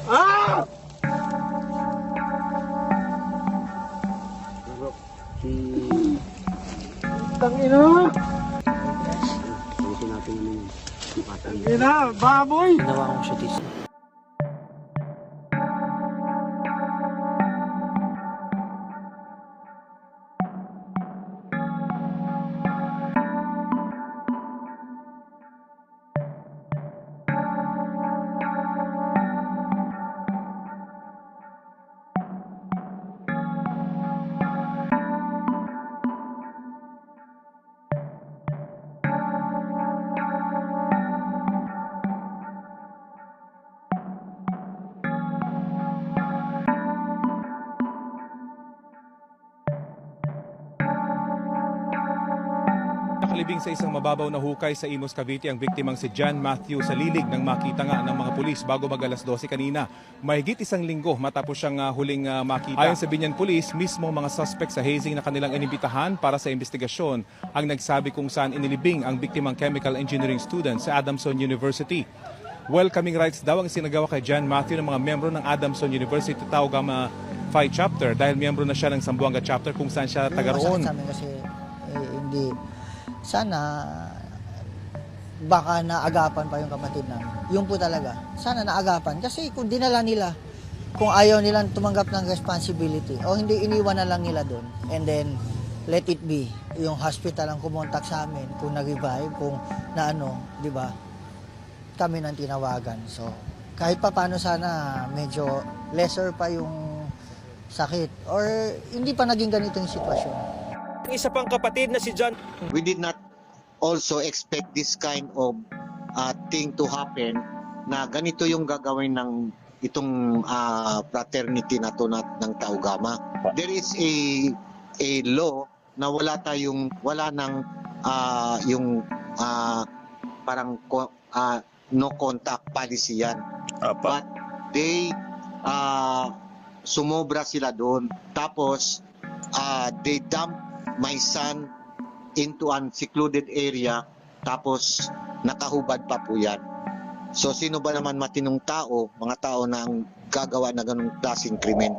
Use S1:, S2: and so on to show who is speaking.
S1: Ah!
S2: Si...
S1: Tangina!
S2: Ayusin natin yung patay.
S1: Tangina! Baboy!
S3: Ginawa kong shootis.
S4: Nakalibing sa isang mababaw na hukay sa Imus, Cavite ang biktimang si John Matthew sa lilig ng makita nga ng mga pulis bago mag-alas 12 kanina. Mahigit isang linggo matapos siyang huling makita. Ayon sa Binyan Police, mismo mga suspect sa hazing na kanilang inimbitahan para sa investigasyon ang nagsabi kung saan inilibing ang biktimang chemical engineering student sa Adamson University. Welcoming rites daw ang sinagawa kay John Matthew ng mga membro ng Adamson University Tau Gamma Phi Chapter dahil membro na siya ng Zamboanga Chapter kung saan siya taga-roon.
S5: Sa amin kasi hindi sana baka naagapan pa yung kapatid namin. Yun po talaga. Sana naagapan kasi kung dinala nila, kung ayaw nilang tumanggap ng responsibility o hindi iniwan na lang nila doon and then let it be. Yung hospital ang kumontak sa amin kung nag-revive, kung na ano, di ba? Kami nang tinawagan. So, kahit pa paano sana medyo lesser pa yung sakit or hindi pa naging ganito yung sitwasyon.
S3: Isa pang kapatid na si John.
S6: We did not also expect this kind of thing to happen na ganito yung gagawin ng itong fraternity na to ng Tau Gamma. There is a law na wala nang yung parang no contact policy yan. But they sumobra sila doon. Tapos they dump my son into an secluded area, tapos nakahubad pa po yan. So sino ba naman matinong tao, mga tao na ang gagawa na ganung klaseng krimen?